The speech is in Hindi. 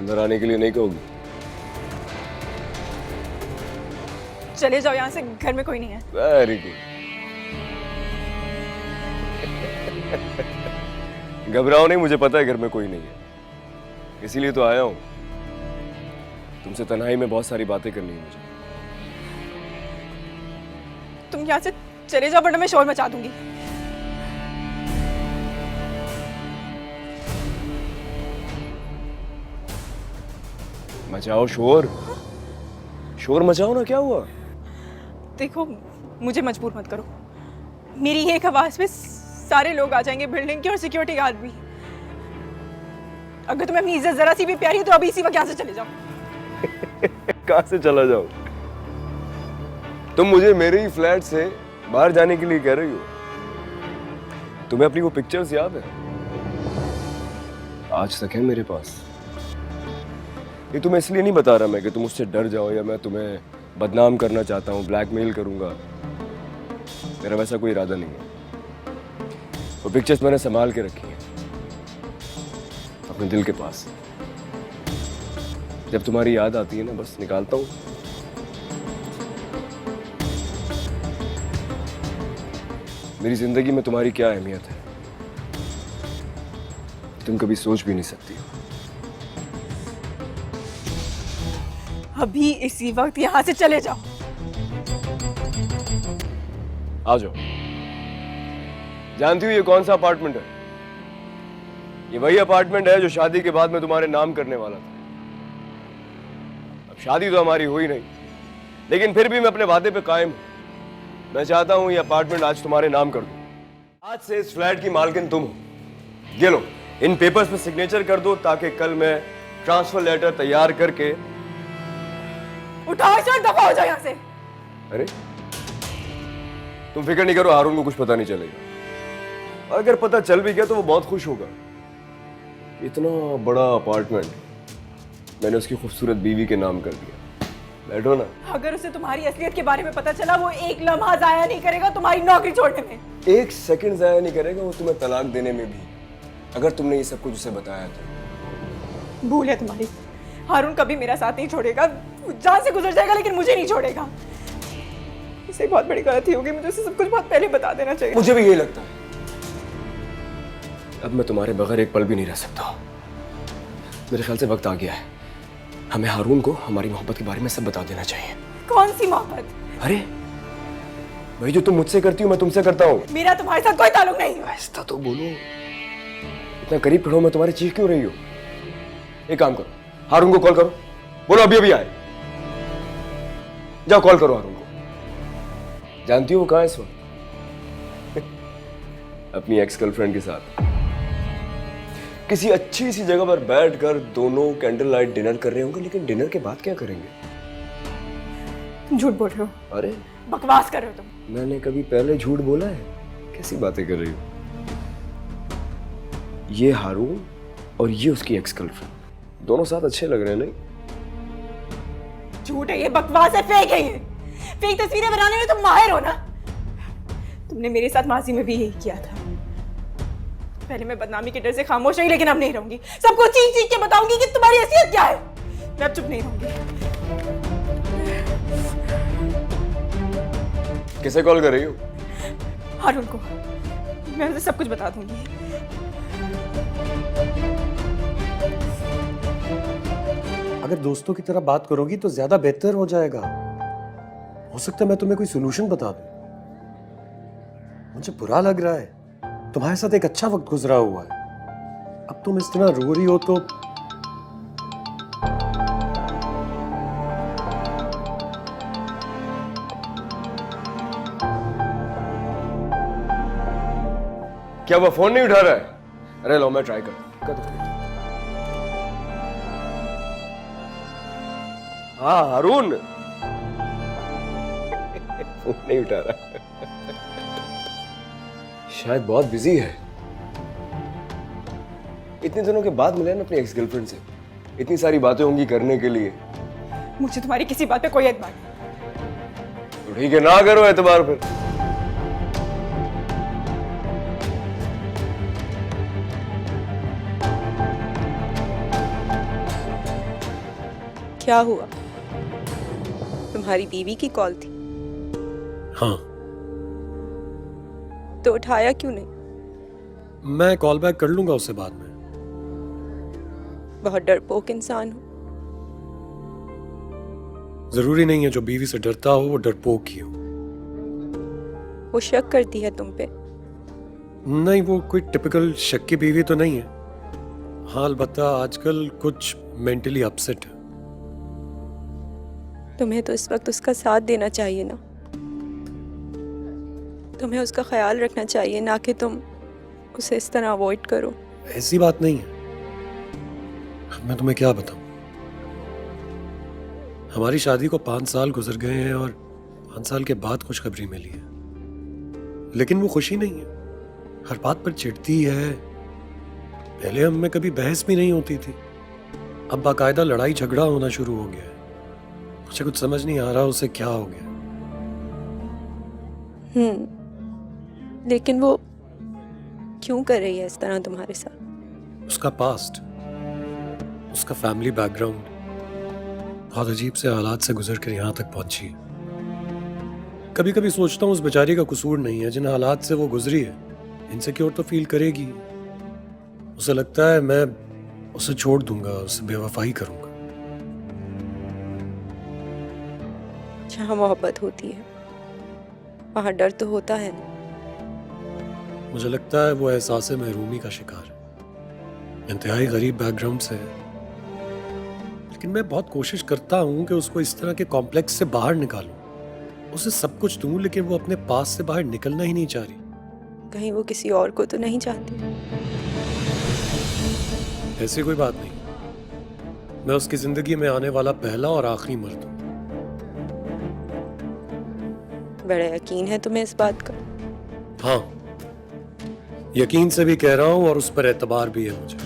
अंदर आने के लिए नहीं कहोगी? चले जाओ यहाँ से, घर में कोई नहीं है। Very good. घबराओ नहीं, मुझे पता है घर में कोई नहीं है, इसीलिए तो आया हूं। तुमसे तन्हाई में बहुत सारी बातें करनी है मुझे। तुम यहाँ से चले जाओ वरना मैं शोर मचा दूंगी। मचाओ शोर, शोर मचाओ ना, क्या हुआ? देखो, मुझे मजबूर मत करो। मेरी एक आवाज पे सारे लोग आ जाएंगे, बिल्डिंग के और सिक्योरिटी गार्ड भी। अगर तुम्हें अपनी इज्जत जरा सी भी प्यारी है तो अभी इसी वक्त यहाँ से चले जाओ। कहाँ से चला जाओ? तुम मुझे मेरे ही फ्लैट से बाहर जाने के लिए कह रही हो? तुम्हें अपनी वो पिक्चर्स याद है? आज तक है मेरे पास। ये तुम्हें इसलिए नहीं बता रहा मैं कि तुम उससे डर जाओ या मैं तुम्हें बदनाम करना चाहता हूँ, ब्लैकमेल करूंगा। मेरा वैसा कोई इरादा नहीं है। वो पिक्चर्स मैंने संभाल के रखी हैं अपने दिल के पास। जब तुम्हारी याद आती है ना, बस निकालता हूँ। मेरी जिंदगी में तुम्हारी क्या अहमियत है तुम कभी सोच भी नहीं सकती हो। अभी इसी वक्त यहाँ से चले जाओ। आ जाओ। जानती हो ये कौन सा अपार्टमेंट है? ये वही अपार्टमेंट है जो शादी के बाद मैं तुम्हारे नाम करने वाला था। अब शादी तो हमारी हुई नहीं, लेकिन फिर भी मैं अपने वादे पे कायम हूं। मैं चाहता हूं ये अपार्टमेंट आज तुम्हारे नाम कर दूं। आज से इस फ्लैट की मालकिन तुम हो। ये लो, इन पेपर्स पे सिग्नेचर कर दो ताकि कल मैं ट्रांसफर लेटर तैयार करके। उठाओ इसे, दफा हो जाओ यहाँ से। अरे तुम फिक्र नहीं करो, हारून को कुछ पता नहीं चलेगा। अगर पता चल भी गया तो वो बहुत खुश होगा। इतना बड़ा अपार्टमेंट मैंने उसकी खूबसूरत बीवी के नाम कर दिया। बैठो ना। अगर उसे तुम्हारी असलियत के बारे में पता चला, वो एक लम्हा जाया नहीं करेगा तुम्हारी नौकरी छोड़ने में। एक सेकंड जाया नहीं करेगा वो तुम्हें तलाक देने में भी, अगर तुमने ये सब कुछ उसे बताया तो। भूल है तुम्हारी। हारून कभी मेरा साथ नहीं छोड़ेगा, जान से गुजर जाएगा लेकिन मुझे नहीं छोड़ेगा। इसे बहुत बड़ी गलती होगी, मुझे उसे सब कुछ बहुत पहले बता देना चाहिए। मुझे भी यही लगता है। अब मैं तुम्हारे बगैर एक पल भी नहीं रह सकता। मेरे ख्याल से वक्त आ गया है, हमें हारून को हमारी मोहब्बत के बारे में सब बता देना चाहिए। कौन सी मोहब्बत? अरे वही जो तुम मुझसे करती हो मैं तुमसे करता हूँ। मेरा तुम्हारे साथ कोई ताल्लुक नहीं। ऐसा तो बोलो, इतना करीब खड़ो मैं तुम्हारी चीख क्यों रही हो? एक काम करो, हारून को कॉल करो, बोलो अभी अभी आए। जाओ कॉल करो हारून को। जानती हो वो कहाँ है इस वक्त? अपनी एक्स गर्लफ्रेंड के साथ किसी अच्छी सी जगह पर बैठकर दोनों कैंडल लाइट डिनर कर रहे होंगे। लेकिन डिनर के बाद क्या करेंगे? तुम झूठ बोल रहे हो। अरे बकवास कर रहे हो तुम। मैंने कभी पहले झूठ बोला है? कैसी बातें कर रही हो? ये हारून और ये उसकी एक्स गर्लफ्रेंड, दोनों साथ अच्छे लग रहे हैं नहीं? झूठ है ये, बकवास है, फेक है ये। फेक तस्वीरें बनाने में तुम माहिर हो ना। तुमने मेरे साथ माजी में भी यही किया था। पहले मैं बदनामी के डर से खामोश रही, लेकिन अब नहीं रहूंगी। सबको चीख चीख के बताऊंगी कि तुम्हारी हैसियत क्या है। मैं अब चुप नहीं रहूंगी। किसे कॉल कर रही हो? हारून को। मैं उसे सब कुछ बता दूंगी। अगर दोस्तों की तरह बात करोगी तो ज्यादा बेहतर हो जाएगा। हो सकता है मैं तुम्हें कोई सोल्यूशन बता दूं। मुझे बुरा लग रहा है, तुम्हारे साथ एक अच्छा वक्त गुजरा हुआ है, अब तुम इस तरह रो रही हो तो। क्या वो फोन नहीं उठा रहा है? अरे लो मैं ट्राई कर दो। हाँ हारून। फोन नहीं उठा रहा, शायद बहुत बिजी है। इतने दिनों के बाद मिले ना अपनी एक्स गर्लफ्रेंड से, इतनी सारी बातें होंगी करने के लिए। मुझे तुम्हारी किसी बात पे कोई एतबार नहीं। तो ठीक है, ना करो एतबार फिर। क्या हुआ? तुम्हारी बीवी की कॉल थी हाँ, तो उठाया क्यों नहीं? मैं कॉल बैक कर लूंगा उससे बाद में। बहुत डरपोक इंसान हो। जरूरी नहीं है जो बीवी से डरता हो वो डरपोक ही हो। वो शक करती है तुम पे। नहीं, वो कोई टिपिकल शक की बीवी तो नहीं है। हाँ, अलबत्ता आजकल कुछ मेंटली अपसेट है। तुम्हें तो इस वक्त उसका साथ देना चाहिए ना। तुम्हें उसका ख्याल रखना चाहिए, ना कि तुम उसे इस तरह अवॉइड करो। ऐसी बात नहीं है। मैं तुम्हें क्या बताऊं, हमारी शादी को 5 साल गुजर गए हैं और 5 साल के बाद खुशखबरी मिली है, लेकिन वो खुशी नहीं है। हर बात पर चिढ़ती है। पहले हम में कभी बहस भी नहीं होती थी, अब बाकायदा लड़ाई झगड़ा होना शुरू हो गया है। मुझे कुछ समझ नहीं आ रहा उसे क्या हो गया। लेकिन वो क्यों कर रही है इस तरह तुम्हारे साथ? उसका पास्ट, उसका फैमिली बैकग्राउंड बहुत अजीब से हालात से गुजर कर यहाँ तक पहुंची है। कभी कभी सोचता हूँ उस बेचारी का कसूर नहीं है, जिन हालात से वो गुजरी है। इनसिक्योर तो फील करेगी। उसे लगता है मैं उसे छोड़ दूंगा, उसे बेवफाई करूंगा। जहाँ मोहब्बत होती है वहाँ डर तो होता है ना। मुझे लगता है वो एहसास महरूमी का शिकार है। इंतहाई गरीब बैकग्राउंड से है, लेकिन मैं बहुत कोशिश करता हूँ कि उसको इस तरह के कॉम्प्लेक्स से बाहर निकालूं, उसे सब कुछ दूं, लेकिन वो अपने पास से बाहर निकलना ही नहीं चाह रही। कहीं वो किसी और को तो नहीं चाहती? ऐसी कोई बात नहीं। मैं उसकी जिंदगी में आने वाला पहला और आखिरी मर्द हूं। बड़ा यकीन है तुम्हें इस बात का? हाँ, यकीन से भी कह रहा हूं और उस पर एतबार भी है मुझे।